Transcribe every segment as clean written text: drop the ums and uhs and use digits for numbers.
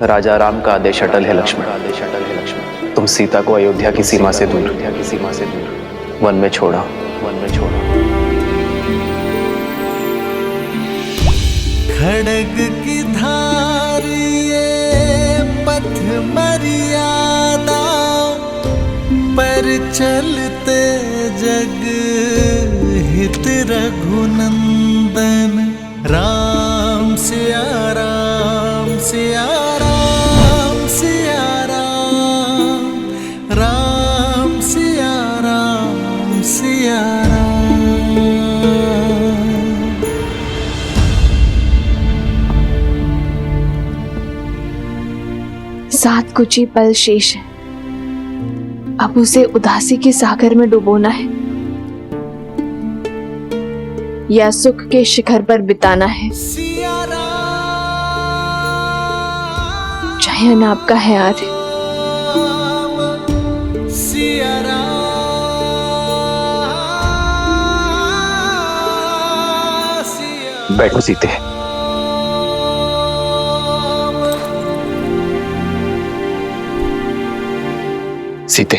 राजा राम का आदेश अटल है लक्ष्मण। तुम सीता को अयोध्या की सीमा से दूर वन में छोड़ा। खड़ग की धार ये पथ मर्यादा पर चलते जग हित रघुनंदन। राम सिया राम सिया राम सिया राम, राम सिया राम सिया राम। सात कुछ ही पल शेष है, अब उसे उदासी के सागर में डुबोना है या सुख के शिखर पर बिताना है। चयन आपका है आर्य। बैठो सीते। सीते,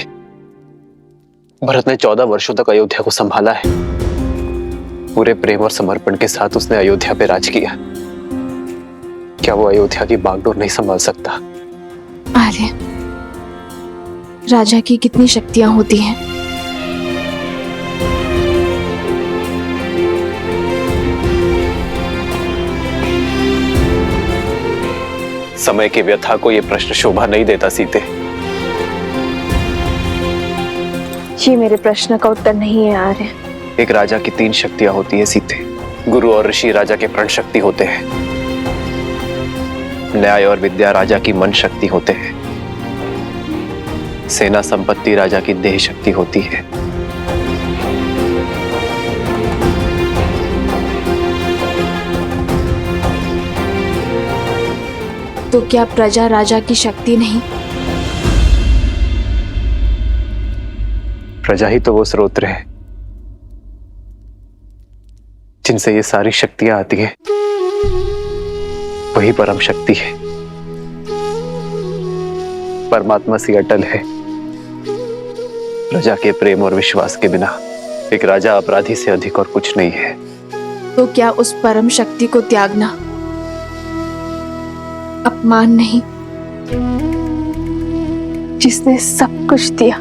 भरत ने 14 वर्षों तक अयोध्या को संभाला है। पूरे प्रेम और समर्पण के साथ उसने अयोध्या पे राज किया। क्या वो अयोध्या की बागडोर नहीं संभाल सकता? आर्य, राजा की कितनी शक्तियां होती हैं। समय की व्यथा को यह प्रश्न शोभा नहीं देता सीते। ये मेरे प्रश्न का उत्तर नहीं है आर्य। एक राजा की 3 शक्तियां होती है सीते। गुरु और ऋषि राजा के प्रण शक्ति होते हैं। न्याय और विद्या राजा की मन शक्ति होते हैं। सेना संपत्ति राजा की देह शक्ति होती है। तो क्या प्रजा राजा की शक्ति नहीं? प्रजा ही तो वो स्रोत है जिनसे ये सारी शक्तियां आती हैं। वही परम शक्ति है। परमात्मा सी अटल है। प्रजा के प्रेम और विश्वास के बिना एक राजा अपराधी से अधिक और कुछ नहीं है। तो क्या उस परम शक्ति को त्यागना अपमान नहीं? जिसने सब कुछ दिया,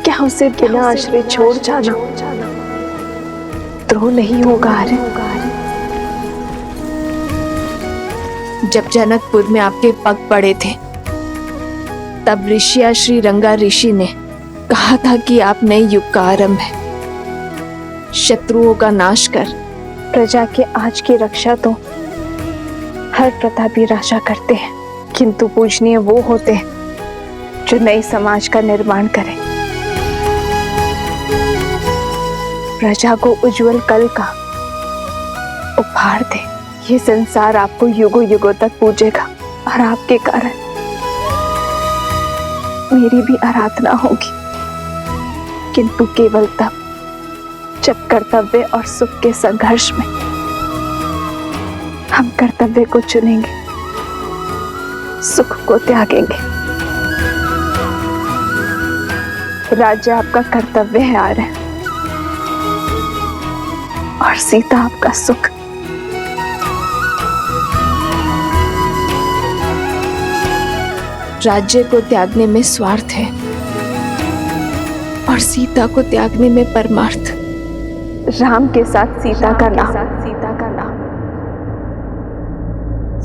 क्या उसे बिना आश्रय छोड़ जाना द्रोह नहीं होगा आर्य? जब जनकपुर में आपके पग पड़े थे, तब ऋषिया श्री रंगा ऋषि ने कहा था कि आप नए युग का आरंभ है। शत्रुओं का नाश कर प्रजा के आज की रक्षा तो हर प्रतापी राजा करते हैं, किंतु पूजनीय वो होते हैं जो नए समाज का निर्माण करें, प्रजा को उज्जवल कल का उपहार दे। ये संसार आपको युगों युगों तक पूजेगा और आपके कारण मेरी भी आराधना होगी, किंतु केवल तब जब कर्तव्य और सुख के संघर्ष में हम कर्तव्य को चुनेंगे, सुख को त्यागेंगे। राज्य आपका कर्तव्य है आर्य, और सीता आपका सुख। राज्य को त्यागने में स्वार्थ है और सीता को त्यागने में परमार्थ। राम के साथ सीता का नाम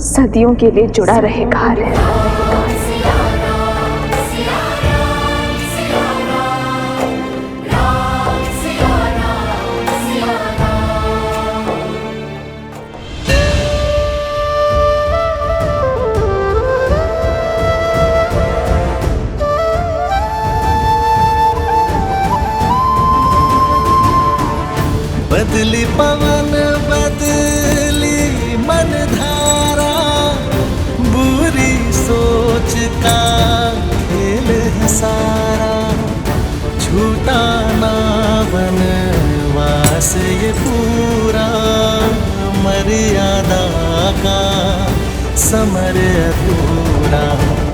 सदियों के लिए जुड़ा रहेगा आर्य। बदली पवन बदली मन धारा, बुरी सोच का खेल है सारा। छूटा ना वनवास ये पूरा, मर्यादा का समर अधूरा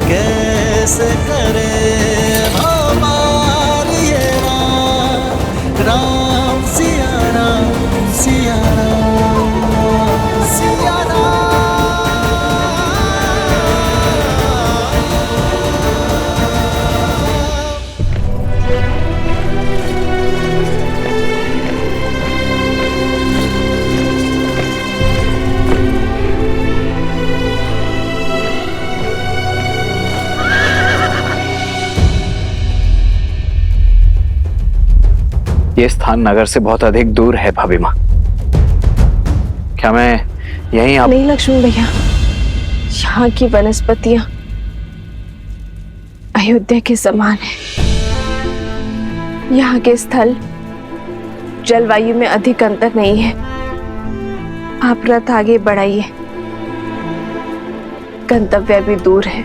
कैसे करे हमार ये राम सिया राम सिया राम सिया राम। ये स्थान नगर से बहुत अधिक दूर है भाभी माँ। क्या मैं यहीं आप नहीं लक्ष्मण भैया, यहाँ की वनस्पतियां अयोध्या के समान है। यहाँ के स्थल जलवायु में अधिक अंतर नहीं है। आप रथ आगे बढ़ाइए, गंतव्य भी दूर है।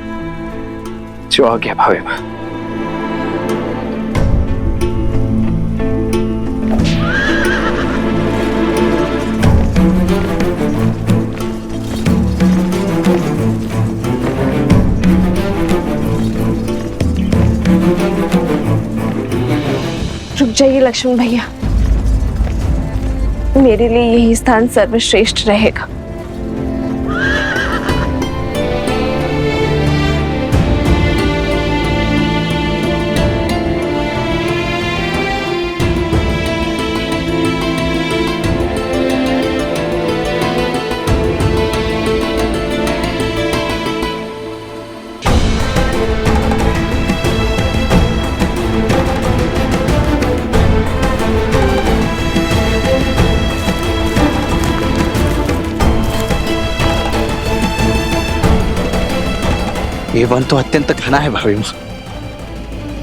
जो आ गया भाभी माँ। रुक जाइए लक्ष्मण भैया, मेरे लिए यही स्थान सर्वश्रेष्ठ रहेगा। ये वन तो अत्यंत घना है भाभी माँ।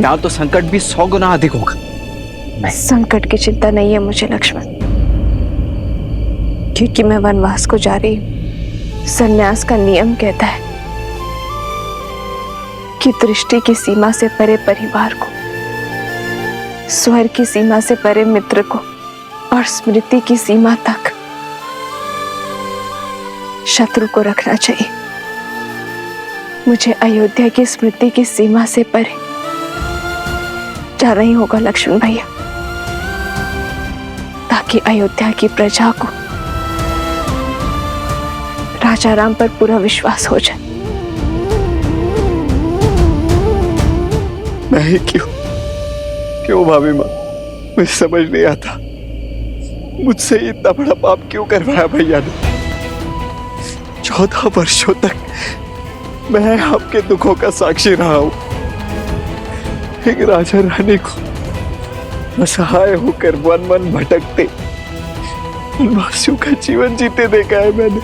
यहाँ तो संकट भी 100 गुना अधिक होगा। संकट की चिंता नहीं है मुझे लक्ष्मण, क्योंकि मैं वनवास को जा रही हूँ। संन्यास का नियम कहता है कि दृष्टि की सीमा से परे परिवार को, स्वर की सीमा से परे मित्र को और स्मृति की सीमा तक शत्रु को रखना चाहिए। मुझे अयोध्या की स्मृति की सीमा से परे जाना ही होगा लक्ष्मण भैया, ताकि अयोध्या की प्रजा को राजा राम पर पूरा विश्वास हो जाए। नहीं, क्यों भाभी माँ? मुझे समझ नहीं आता, मुझसे इतना बड़ा पाप क्यों करवाया भैया ने? 14 वर्षों तक मैं आपके दुखों का साक्षी रहा हूं। एक राजा रानी को असहाय होकर वन वन भटकते वनवासियों का जीवन जीते देखा है मैंने।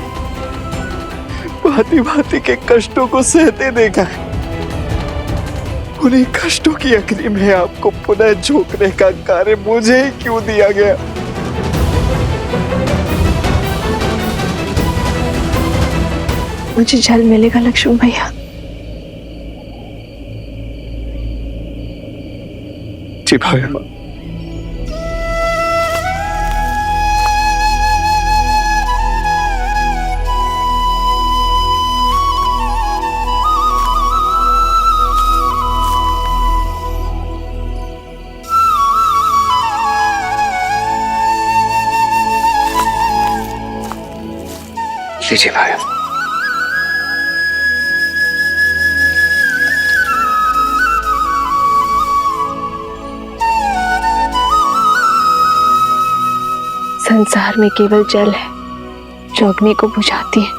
भांति भांति के कष्टों को सहते देखा है। उन्हीं कष्टों की अग्नि में आपको पुनः झोंकने का कार्य मुझे ही क्यों दिया गया? मुझे जल मिलेगा लक्ष्मण भैया। जी भाभी माँ। लीजिए भाई। संसार में केवल जल है जो अग्नि को बुझाती है।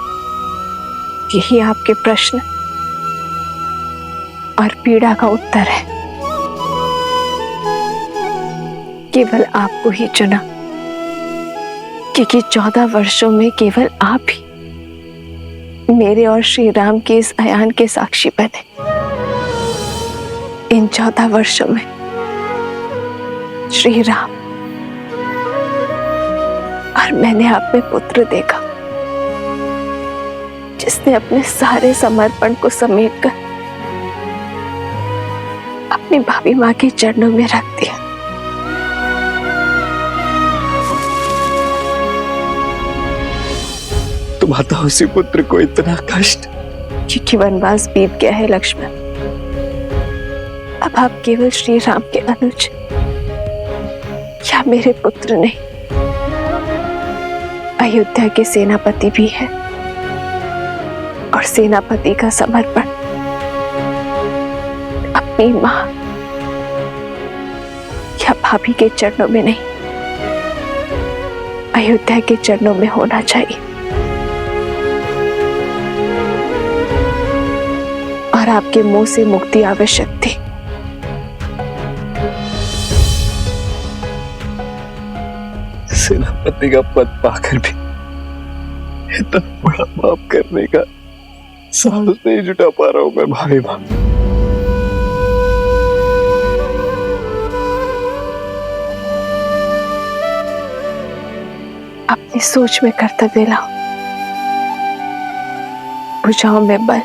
यही आपके प्रश्न और पीड़ा का उत्तर है। केवल आपको ही चुना, क्योंकि 14 वर्षों में केवल आप ही मेरे और श्री राम के इस अयान के साक्षी बने। इन 14 वर्षों में श्री राम और मैंने आप में पुत्र देखा, जिसने अपने सारे समर्पण को समेटकर अपनी भाभी माँ के चरणों में रख दिया। तुम हताशी पुत्र को इतना कष्ट। क्योंकि वनवास बीत गया है लक्ष्मण। अब आप केवल श्री राम के अनुज या मेरे पुत्र नहीं, अयोध्या के सेनापति भी है। और सेनापति का समर्पण अपनी मां या भाभी के चरणों में नहीं, अयोध्या के चरणों में होना चाहिए। और आपके मुंह से मुक्ति आवश्यक थी। सेनापति का पद पाकर भी इतना बड़ा पाप करने का साहस नहीं जुटा पा रहा हूं मैं भाभी मां। अपनी सोच में कर्तव्य लाओ, भुजाओं में बल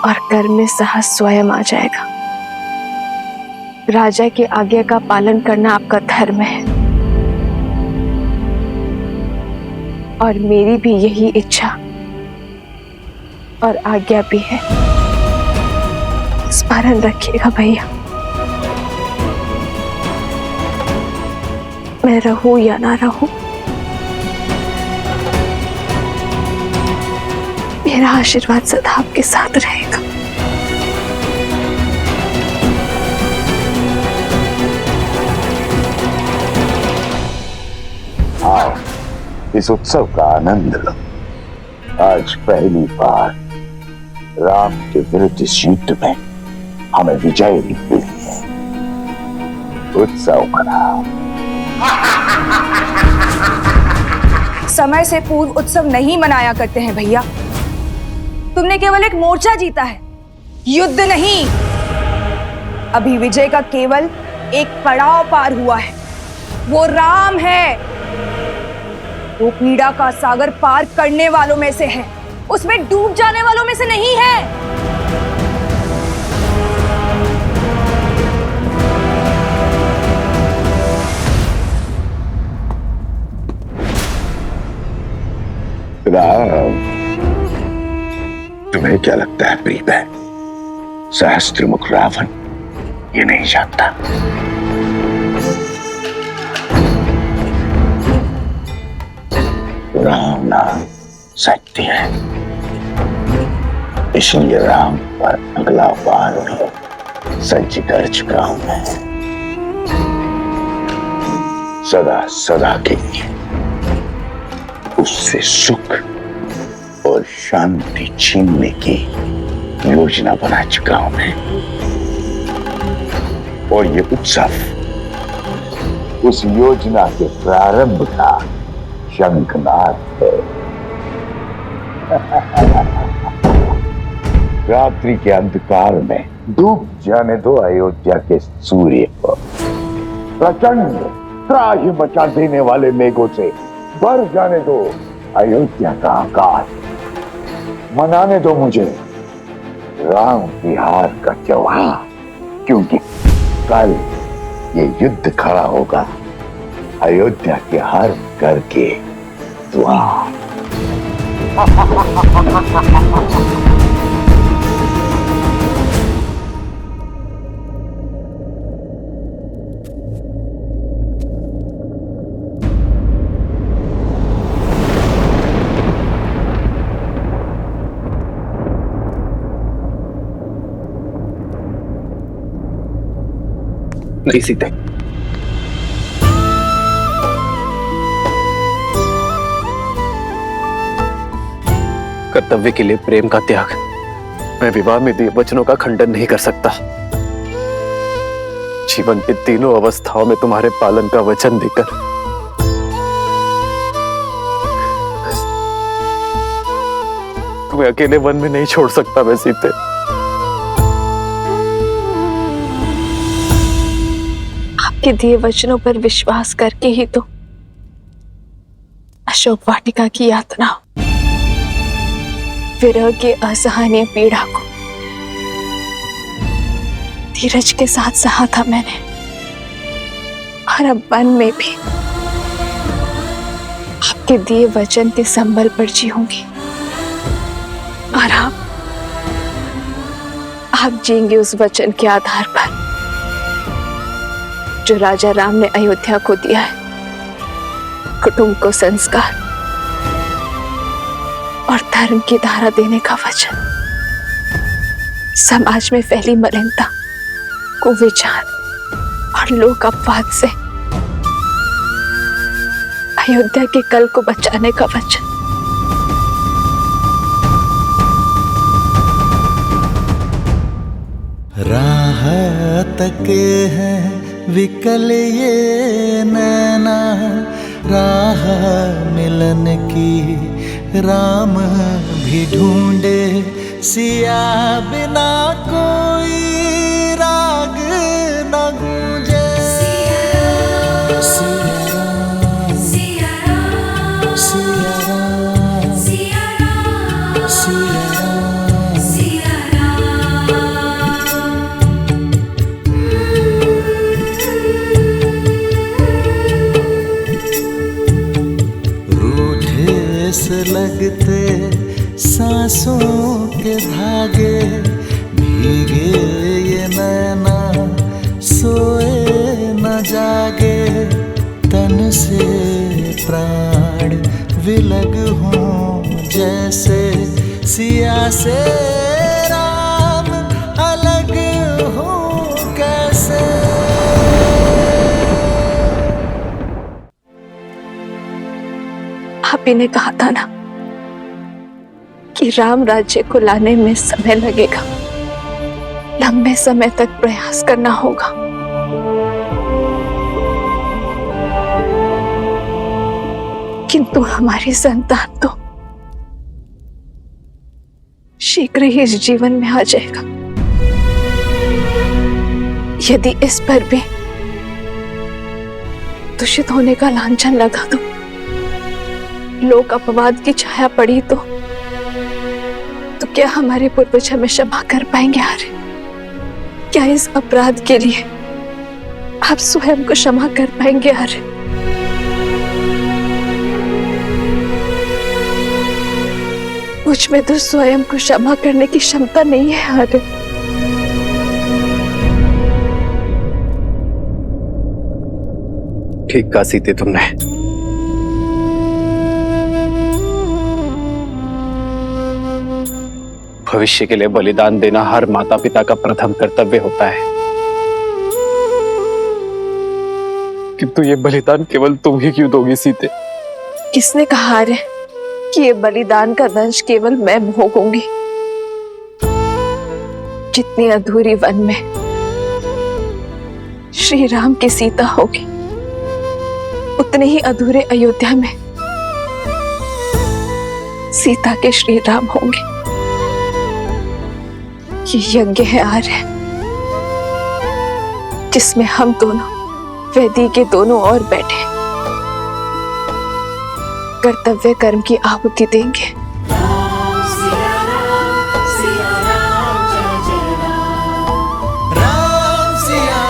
और कर्म में साहस स्वयं आ जाएगा। राजा की आज्ञा का पालन करना आपका धर्म है और मेरी भी यही इच्छा और आज्ञा भी है। स्मरण रखिएगा भैया, मैं रहूं या ना रहूं, मेरा आशीर्वाद सदा आपके साथ रहेगा। आओ, इस उत्सव का आनंद लो। आज पहली बार राम के विरुद्ध इस युद्ध में हमें विजय मिली है। उत्सव मनाओ। समय से पूर्व उत्सव नहीं मनाया करते हैं भैया। तुमने केवल एक मोर्चा जीता है, युद्ध नहीं। अभी विजय का केवल एक पड़ाव पार हुआ है, वो राम है। वो पीड़ा का सागर पार करने वालों में से है, उसमें डूब जाने वालों में से नहीं है। राम, तुम्हें क्या लगता है प्रिय बहन, सहस्त्रमुख रावण ये नहीं जानता। राम नाम सत्य है, इसलिए राम पर अगला बार भी सच कर चुका हूं मैं। सदा सदा के लिए उससे सुख और शांति छीनने की योजना बना चुका हूं मैं। और ये उत्सव उस योजना के प्रारंभ का शंखनाद है। रात्रि के अंधकार में डूब जाने दो अयोध्या के सूर्य को। प्रचंड त्राहि मचा देने वाले मेघों से भर जाने दो अयोध्या का आकाश। मनाने दो मुझे राम की हार का त्योहार, क्योंकि कल ये युद्ध खड़ा होगा अयोध्या के हर घर के द्वार। नहीं सीते, कर्तव्य के लिए प्रेम का त्याग, मैं विवाह में दिए वचनों का खंडन नहीं कर सकता। जीवन की तीनों अवस्थाओं में तुम्हारे पालन का वचन देकर तुम्हें अकेले वन में नहीं छोड़ सकता मैं सीते। आपके दिए वचनों पर विश्वास करके ही तो अशोक वाटिका की यातना, विरह की असहनीय पीड़ा को धीरज के साथ सहा था मैंने। और अब वन में भी आपके दिए वचन के संबल पर जीऊंगी और आप जिएंगे उस वचन के आधार पर जो राजा राम ने अयोध्या को दिया है, कुटुंब को संस्कार और धर्म की धारा देने का वचन। समाज में फैली मलिनता, कुविचार और लोक अपवाद से अयोध्या के कल को बचाने का वचन। राह तके हैं विकल ये नैना, राह मिलन की राम भी ढूंढे, सिया बिना कोई राग न गूंजे। सिया राम, सिया राम, सिया राम, सिया राम, सिया राम, सिया से लगते सांसों के धागे, भीगे ये नैना सोए न जागे, तन से प्राण विलग हों जैसे, सिया से राम अलग हो कैसे। आप ही ने कहा था ना कि राम राज्य को लाने में समय लगेगा, लंबे समय तक प्रयास करना होगा। किंतु हमारी संतान तो शीघ्र ही इस जीवन में आ जाएगा। यदि इस पर भी दूषित होने का लांछन लगा तो, लोक अपवाद की छाया पड़ी तो क्या हमारे पूर्वज हमें क्षमा कर पाएंगे? आर्य, क्या इस अपराध के लिए आप स्वयं को क्षमा कर पाएंगे? आर्य, मुझ में तो स्वयं को क्षमा करने की क्षमता नहीं है। आर्य, ठीक कहा सीते तुमने। भविष्य के लिए बलिदान देना हर माता पिता का प्रथम कर्तव्य होता है, किंतु ये बलिदान केवल तुम ही क्यों दोगी सीते? किसने कहा रे कि ये बलिदान का दंश केवल मैं भोगूंगी? जितनी अधूरी वन में श्री राम की सीता होगी, उतने ही अधूरे अयोध्या में सीता के श्री राम होंगे। ये यज्ञ है आर्य, जिसमें हम दोनों वेदी के दोनों ओर बैठे कर्तव्य कर्म की आहुति देंगे। राम सिया राम जय जय राम, राम सिया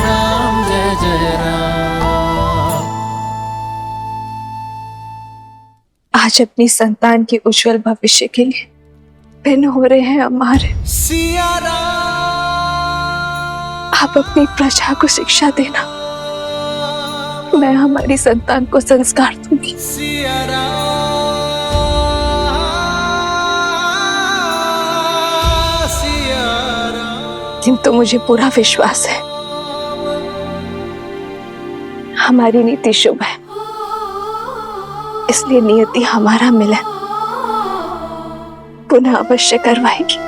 राम जय जय राम। आज अपनी संतान के उज्जवल भविष्य के लिए भिन्न हो रहे हैं हमारे। सिया राम, आप अपनी प्रजा को शिक्षा देना, मैं हमारी संतान को संस्कार दूंगी। सिया राम, सिया राम। किंतु मुझे पूरा विश्वास है हमारी नीति शुभ है, इसलिए नियति हमारा मिलन पुनः अवश्य करवाएगी।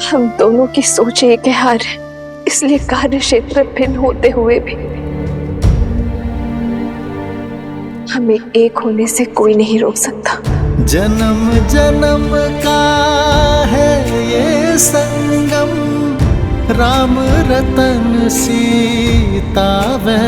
हम दोनों की सोच एक है आर्य, इसलिए कार्य क्षेत्र भिन्न होते हुए भी हमें एक होने से कोई नहीं रोक सकता। जन्म जन्म का है ये संगम, राम रतन सीता वह